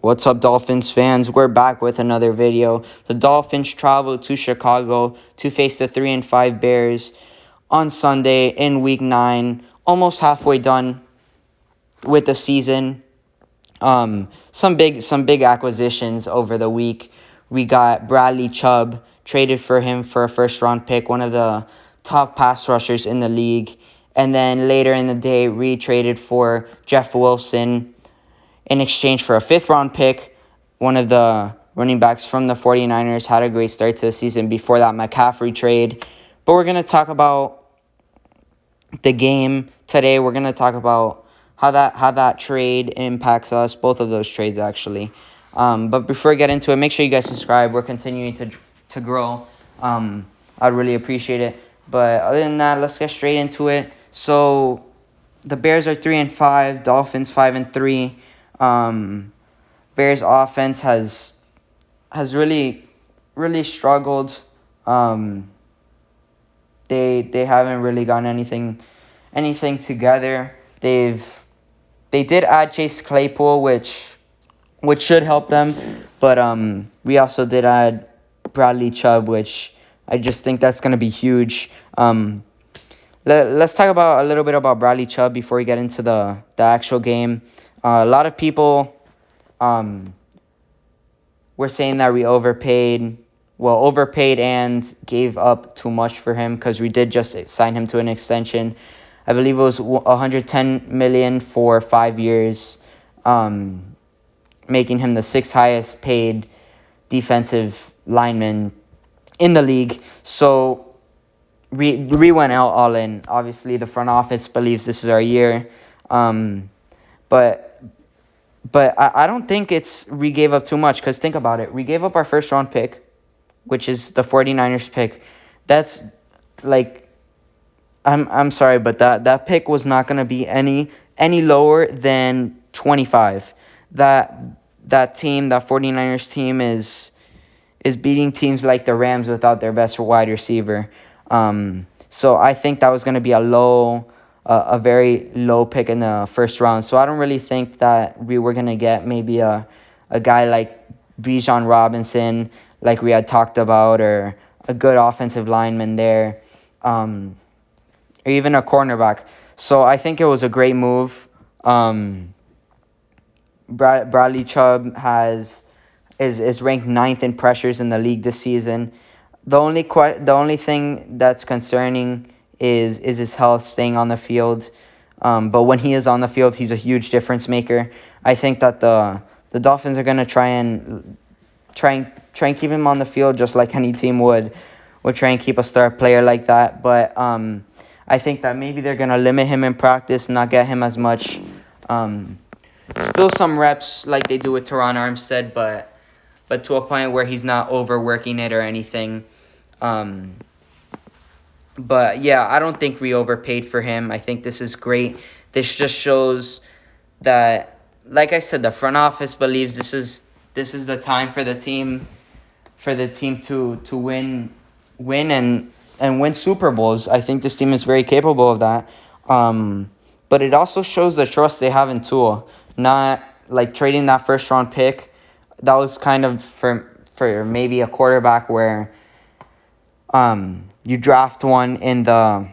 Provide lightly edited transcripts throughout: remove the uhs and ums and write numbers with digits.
What's up, Dolphins fans? We're back with another video. The Dolphins travel to Chicago to face the 3-5 Bears on Sunday in Week 9. Almost halfway done with the season. Some big acquisitions over the week. We got Bradley Chubb, traded for him for a first-round pick, one of the top pass rushers in the league. And then later in the day, we traded for Jeff Wilson in exchange for a fifth-round pick. One of the running backs from the 49ers had a great start to the season before that McCaffrey trade. But we're going to talk about the game today. We're going to talk about how that trade impacts us, both of those trades actually. But before we get into it, make sure you guys subscribe. We're continuing to grow. I'd really appreciate it. But other than that, let's get straight into it. So the Bears are 3-5, Dolphins 5-3. Bears offense has really struggled. They haven't really gotten anything together. They did add Chase Claypool, which should help them, but we also did add Bradley Chubb, which I just think that's gonna be huge. Let's talk about a little bit about Bradley Chubb before we get into the actual game. A lot of people were saying that we overpaid and gave up too much for him because we did just sign him to an extension. I believe it was $110 million for 5 years, making him the sixth highest paid defensive lineman in the league. So we went out all in. Obviously, the front office believes this is our year, but I don't think we gave up too much, because think about it. We gave up our first-round pick, which is the 49ers pick. That's like, I'm sorry, but that pick was not going to be any lower than 25. That 49ers team is beating teams like the Rams without their best wide receiver. So I think that was going to be a very low pick in the first round. So I don't really think that we were going to get maybe a guy like Bijan Robinson, like we had talked about, or a good offensive lineman there, or even a cornerback. So I think it was a great move. Bradley Chubb is ranked 9th in pressures in the league this season. The only thing that's concerning is his health, staying on the field. But when he is on the field, he's a huge difference maker. I think that the Dolphins are gonna try and keep him on the field just like any team would try and keep a star player like that. But I think that maybe they're gonna limit him in practice, not get him as much. Still some reps like they do with Teron Armstead, but to a point where he's not overworking it or anything. But yeah, I don't think we overpaid for him. I think this is great. This just shows that, like I said, the front office believes this is the time for the team to win and win Super Bowls. I think this team is very capable of that. But it also shows the trust they have in Tua. Not like trading that first round pick. That was kind of for maybe a quarterback where you draft one in the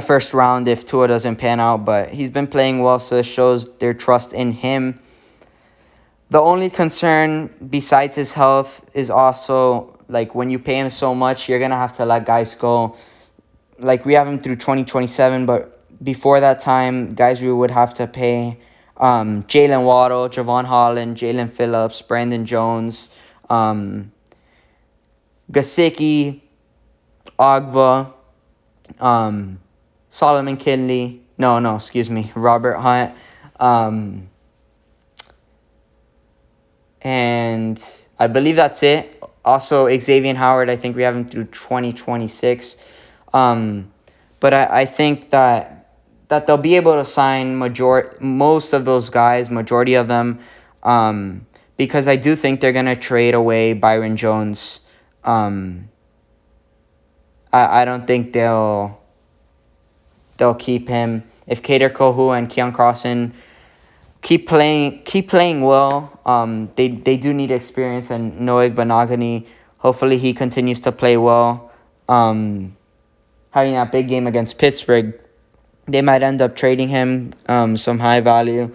first round if Tua doesn't pan out. But he's been playing well, so it shows their trust in him. The only concern besides his health is also, like, when you pay him so much, you're going to have to let guys go. Like, we have him through 2027, but before that time, guys we would have to pay, Jalen Waddle, Javon Holland, Jalen Phillips, Brandon Jones, Gesicki, Ogba, Solomon Kinley. Robert Hunt. And I believe that's it. Also, Xavier Howard, I think we have him through 2026. But I think that they'll be able to sign most of those guys, majority of them, because I do think they're going to trade away Byron Jones. I don't think they'll keep him. If Kader Kohu and Keon Crossan keep playing well. They do need experience, and Noah Banagany, hopefully he continues to play well. Having that big game against Pittsburgh, they might end up trading him some high value,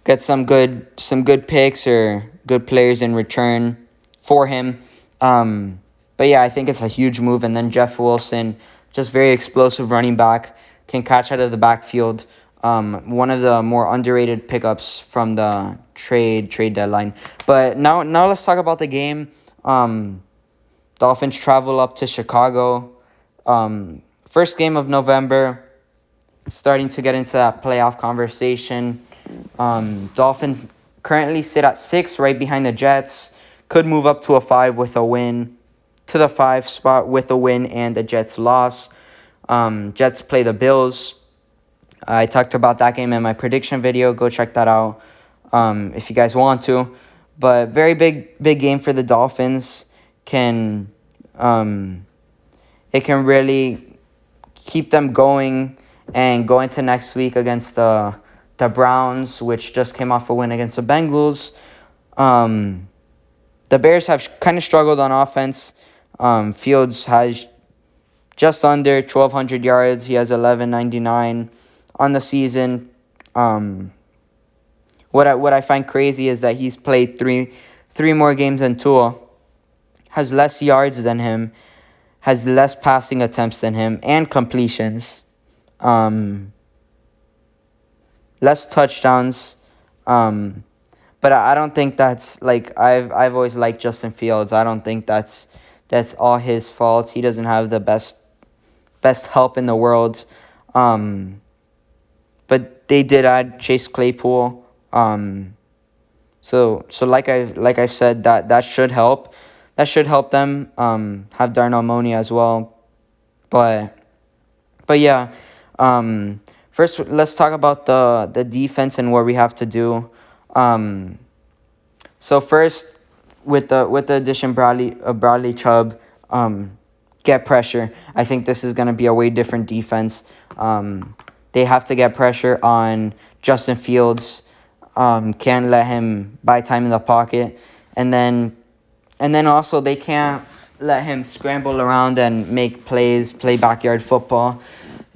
get some good picks or good players in return for him. But yeah, I think it's a huge move. And then Jeff Wilson, just very explosive running back, can catch out of the backfield. One of the more underrated pickups from the trade deadline. But now let's talk about the game. Dolphins travel up to Chicago. First game of November, starting to get into that playoff conversation. Dolphins currently sit at 6, right behind the Jets. Could move up to a 5 with a win. To the 5 spot with a win and the Jets loss. Jets play the Bills. I talked about that game in my prediction video. Go check that out if you guys want to. But very big game for the Dolphins. It can really keep them going and go into next week against the Browns, which just came off a win against the Bengals. The Bears have kind of struggled on offense. Fields has just under 1,200 yards. He has 1,199 on the season. What I find crazy is that he's played three more games than Tua, has less yards than him, has less passing attempts than him, and completions. Less touchdowns. But I don't think that's like I've always liked Justin Fields. I don't think that's all his fault. He doesn't have the best help in the world. But they did add Chase Claypool. So like I've said, that should help. That should help them have Darnell Mooney as well. But yeah. First, let's talk about the defense and what we have to do. So first, with the addition Bradley Chubb, get pressure. I think this is going to be a way different defense. They have to get pressure on Justin Fields. Can't let him buy time in the pocket, and then also they can't let him scramble around and make plays, play backyard football,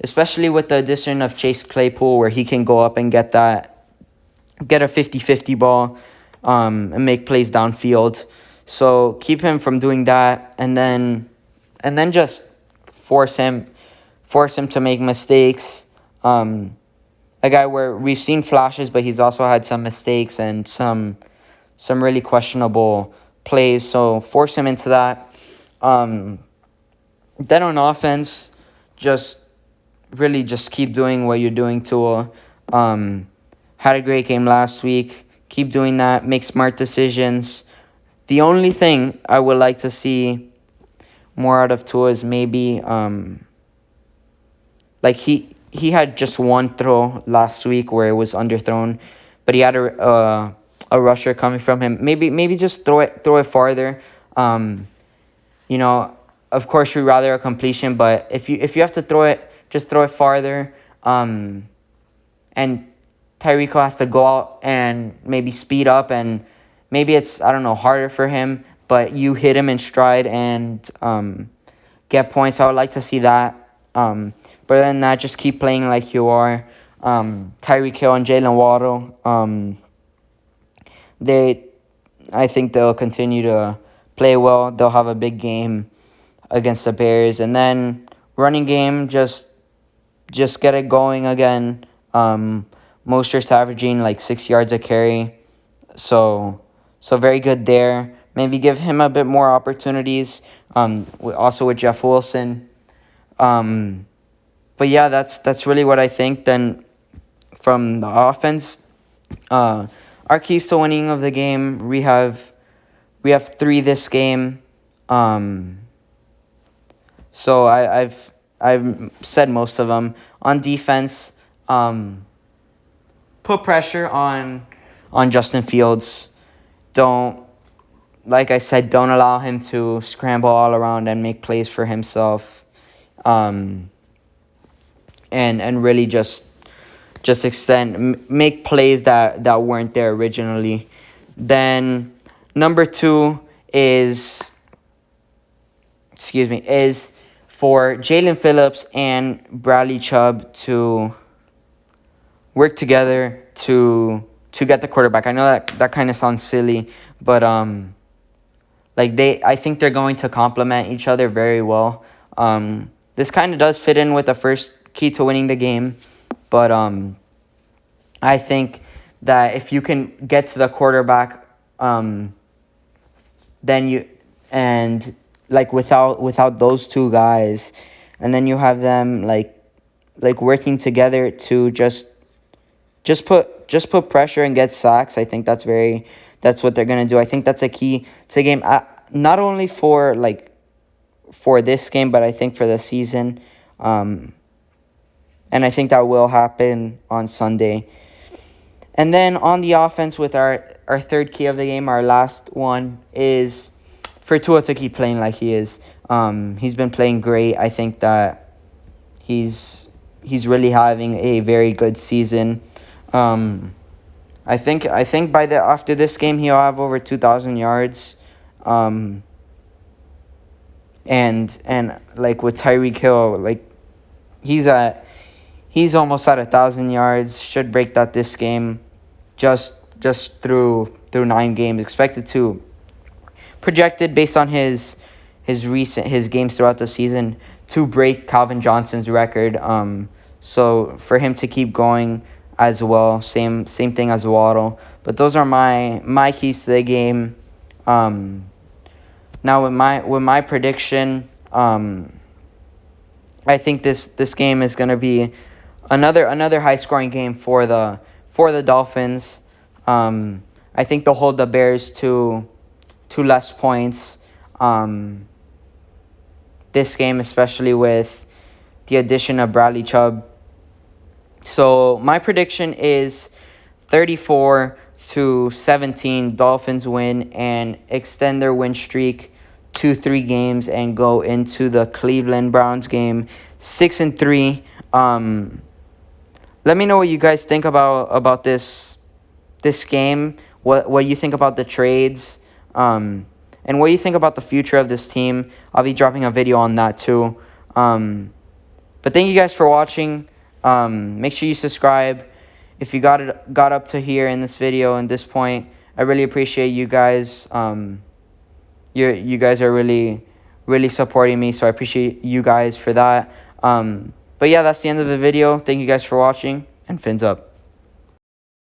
especially with the addition of Chase Claypool, where he can go up and get a 50-50 ball, and make plays downfield. So keep him from doing that, and then just force him to make mistakes. A guy where we've seen flashes, but he's also had some mistakes and some really questionable plays. So force him into that. Then on offense, just keep doing what you're doing, Tua. Had a great game last week. Keep doing that. Make smart decisions. The only thing I would like to see more out of Tua is maybe like he had just one throw last week where it was underthrown, but he had a rusher coming from him. Maybe just throw it farther. Of course we'd rather a completion, but if you have to throw it, just throw it farther. And Tyreek has to go out and maybe speed up, and maybe it's, I don't know, harder for him, but you hit him in stride and get points. I would like to see that. But other than that, just keep playing like you are. Tyreek Hill and Jalen Waddle, I think they'll continue to play well. They'll have a big game against the Bears. And then running game, just get it going again. Mostert's averaging like 6 yards a carry. So very good there. Maybe give him a bit more opportunities. Also with Jeff Wilson. But yeah, that's really what I think. Then from the offense, our keys to winning of the game, we have 3 this game. So I've said most of them. On defense, put pressure on Justin Fields. Like I said, don't allow him to scramble all around and make plays for himself. And really just just make plays that weren't there originally. Then number 2 is is for Jalen Phillips and Bradley Chubb to work together to get the quarterback. I know that kind of sounds silly, but I think they're going to complement each other very well. This kind of does fit in with the first key to winning the game, but I think that if you can get to the quarterback, then you and without those two guys, and then you have them working together to just put pressure and get sacks. I think that's what they're gonna do. I think that's a key to the game, not only for this game, but I think for the season. And I think that will happen on Sunday. And then on the offense, with our third key of the game, our last one is for Tua to keep playing like he is. He's been playing great. I think that he's really having a very good season. I think after this game he'll have over 2,000 yards. And with Tyreek Hill, he's almost at 1,000 yards. Should break that this game. Just through 9 games, expected to, projected based on his games throughout the season, to break Calvin Johnson's record. So for him to keep going as well, same thing as Waddle. But those are my keys to the game. Now with my prediction, I think this game is gonna be another high scoring game for the Dolphins. I think they'll hold the Bears to less points. This game, especially with the addition of Bradley Chubb. So my prediction is 34-17. Dolphins win and extend their win streak to 3 games and go into the Cleveland Browns game 6-3. Let me know what you guys think about this game. What you think about the trades, and what you think about the future of this team. I'll be dropping a video on that too. But thank you guys for watching. Make sure you subscribe if you got up to here in this video and this point. I really appreciate you guys. You guys are really supporting me, so I appreciate you guys for that. But yeah, that's the end of the video. Thank you guys for watching, and fins up.